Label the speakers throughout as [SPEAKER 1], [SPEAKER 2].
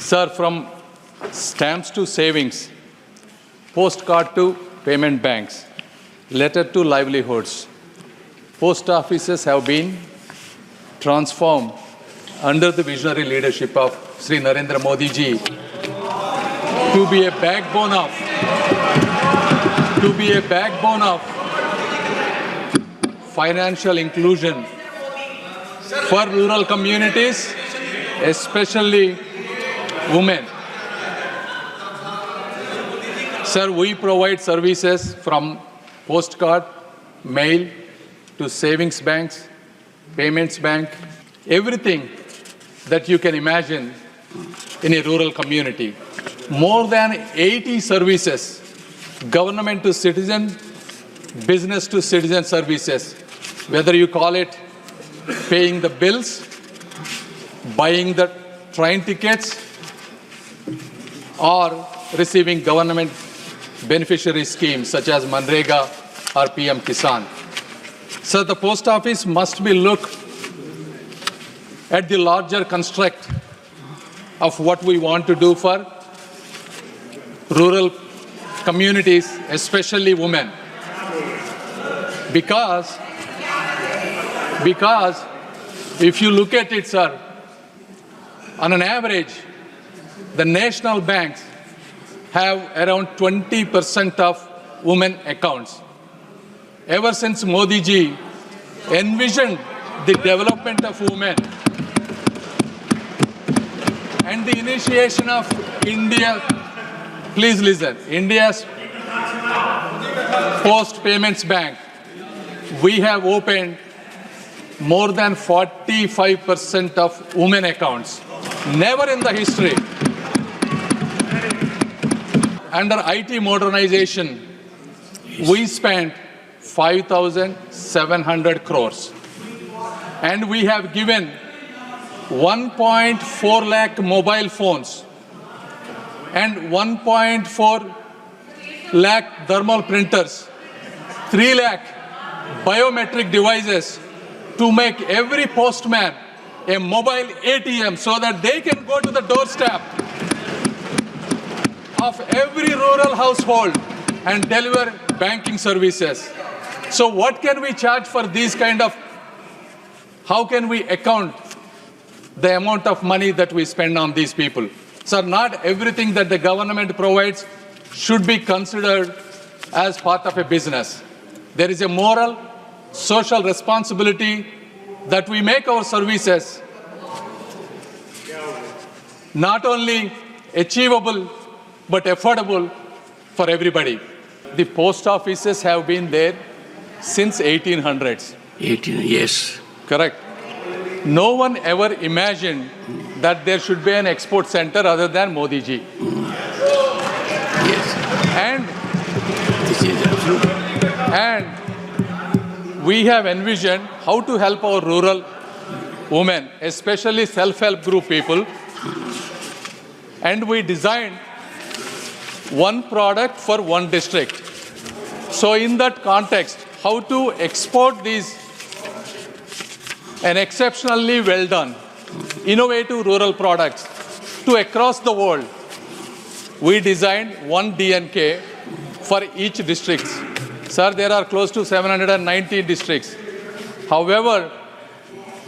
[SPEAKER 1] Sir, from stamps to savings, postcard to payment banks, letter to livelihoods, post offices have been transformed under the visionary leadership of Sri Narendra Modi ji to be a backbone of financial inclusion for rural communities, especially women. Sir, we provide services from postcard, mail to savings banks, payments bank, everything that you can imagine in a rural community. More than 80 services, government to citizen, business to citizen services, whether you call it paying the bills, buying the train tickets, or receiving government beneficiary schemes such as Manrega or PM Kisan. So the post office must be looked at the larger construct of what we want to do for rural communities, especially women. Because if you look at it, sir, on an average, the national banks have around 20% of women accounts. Ever since Modi ji envisioned the development of women and the initiation of India, please listen, India's Post Payments Bank, we have opened more than 45% of women accounts. Never in the history. Under IT modernization, we spent 5,700 crores. And we have given 1.4 lakh mobile phones and 1.4 lakh thermal printers, 3 lakh biometric devices to make every postman a mobile ATM so that they can go to the doorstep of every rural household and deliver banking services. So what can we charge for these kind of, how can we account the amount of money that we spend on these people? So not everything that the government provides should be considered as part of a business. There is a moral, social responsibility that we make our services not only achievable but affordable for everybody. The post offices have been there since 1800s.
[SPEAKER 2] 18, yes.
[SPEAKER 1] Correct. No one ever imagined that there should be an export center other than Modi ji.
[SPEAKER 2] Yes.
[SPEAKER 1] And
[SPEAKER 2] This is absolutely.
[SPEAKER 1] And we have envisioned how to help our rural women, especially self-help group people. And we designed one product for one district. So in that context, how to export these an exceptionally well done, innovative rural products to across the world. We designed one DNK for each district. Sir, there are close to 790 districts. However,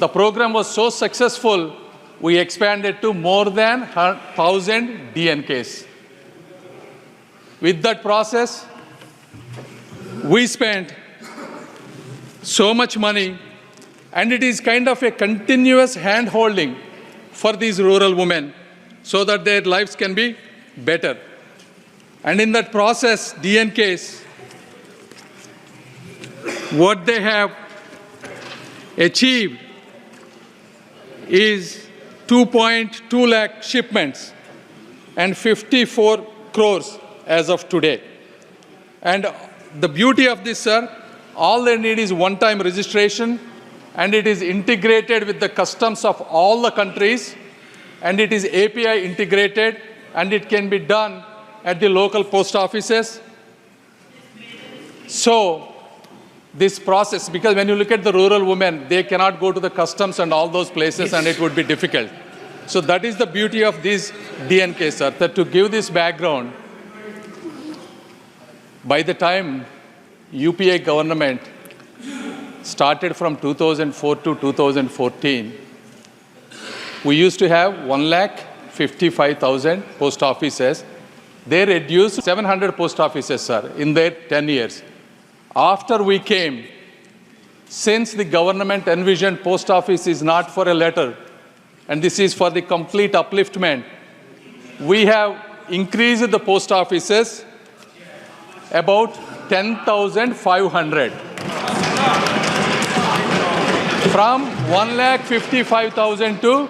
[SPEAKER 1] the program was so successful, we expanded to more than 1,000 DNKs. With that process, we spent so much money, and it is kind of a continuous hand-holding for these rural women so that their lives can be better. And in that process, DNKs, what they have achieved is 2.2 lakh shipments and 54 crores as of today. And the beauty of this, sir, all they need is one-time registration, and it is integrated with the customs of all the countries, and it is API integrated, and it can be done at the local post offices. So this process, because when you look at the rural women, they cannot go to the customs and all those places, and it would be difficult. So that is the beauty of this DNK, sir, that to give this background, by the time UPA government started from 2004 to 2014, we used to have 1,55,000 post offices. They reduced 700 post offices, sir, in their 10 years. After we came, since the government envisioned post office is not for a letter, and this is for the complete upliftment, we have increased the post offices about 10,500. From 1,55,000 to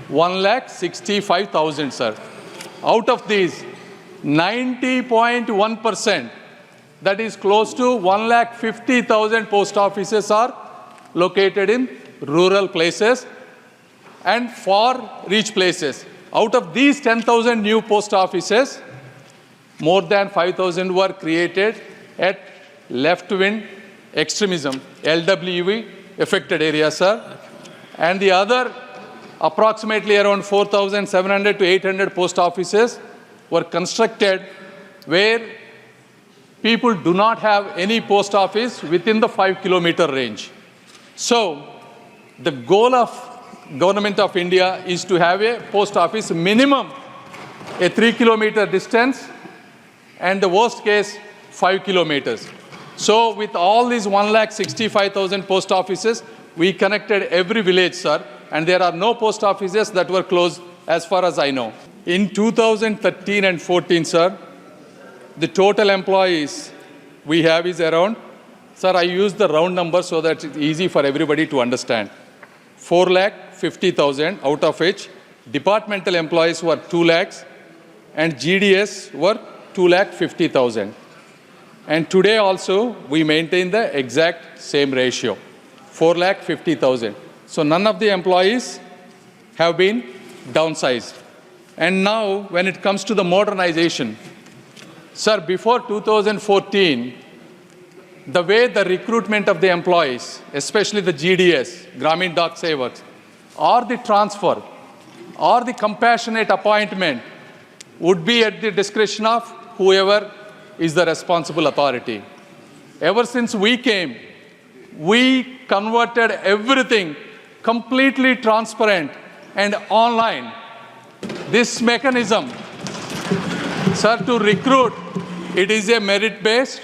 [SPEAKER 1] 1,65,000, sir. Out of these, 90.1%, that is close to 1,50,000 post offices are located in rural places and far-reach places. Out of these 10,000 new post offices, more than 5,000 were created at left-wing extremism, LWE affected areas, sir. And the other, approximately around 4,700 to 800 post offices were constructed where people do not have any post office within the 5-kilometer range. So the goal of Government of India is to have a post office minimum a 3-kilometer distance and the worst case 5 kilometers. So with all these 1,65,000 post offices, we connected every village, sir, and there are no post offices that were closed as far as I know. In 2013 and 14, sir, the total employees we have is around, sir, I use the round number so that it's easy for everybody to understand. 4,50,000, out of which departmental employees were 2 lakhs and GDS were 2,50,000. And today also, we maintain the exact same ratio, 4,50,000. So none of the employees have been downsized. And now, when it comes to the modernization, sir, before 2014, the way the recruitment of the employees, especially the GDS, Gramin Dak Sevaks, or the transfer, or the compassionate appointment would be at the discretion of whoever is the responsible authority. Ever since we came, we converted everything completely transparent and online. This mechanism, sir, to recruit, it is a merit-based,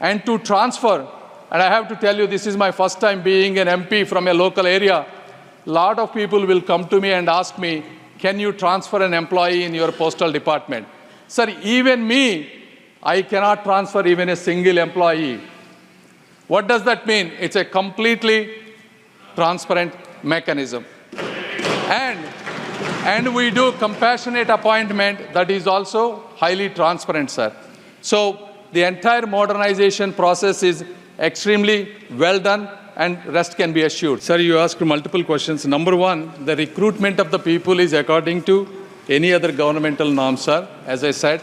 [SPEAKER 1] and to transfer, and I have to tell you, this is my first time being an MP from a local area. A lot of people will come to me and ask me, can you transfer an employee in your postal department? Sir, even me, I cannot transfer even a single employee. What does that mean? It's a completely transparent mechanism. And we do compassionate appointment that is also highly transparent, sir. So the entire modernization process is extremely well done and rest can be assured. Sir, you asked multiple questions. Number one, the recruitment of the people is according to any other governmental norm, sir. As I said,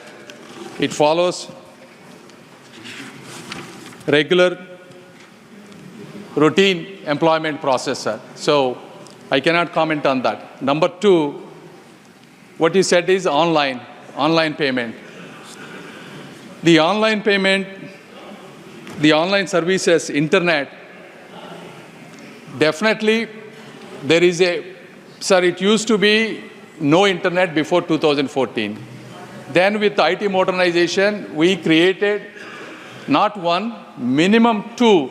[SPEAKER 1] it follows regular routine employment process, sir. So I cannot comment on that. Number two, what you said is online payment. The online payment, the online services, internet, definitely there is a, sir, it used to be no internet before 2014. Then with IT modernization, we created not one, minimum 2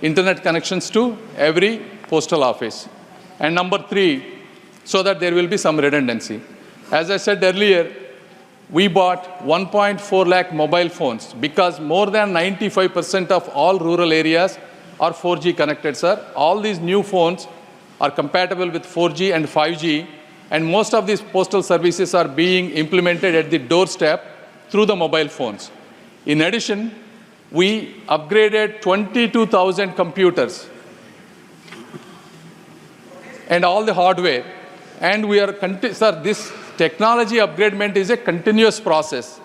[SPEAKER 1] internet connections to every postal office. And number 3, so that there will be some redundancy. As I said earlier, we bought 1.4 lakh mobile phones because more than 95% of all rural areas are 4G connected, sir. All these new phones are compatible with 4G and 5G, and most of these postal services are being implemented at the doorstep through the mobile phones. In addition, we upgraded 22,000 computers and all the hardware. And we are, sir, this technology upgradement is a continuous process.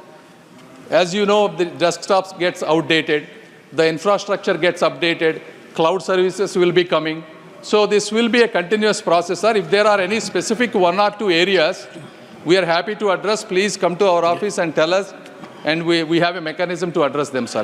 [SPEAKER 1] As you know, the desktops gets outdated, the infrastructure gets updated, cloud services will be coming. So this will be a continuous process, sir. If there are any specific 1 or 2 areas we are happy to address, please come to our office and tell us, and we have a mechanism to address them, sir.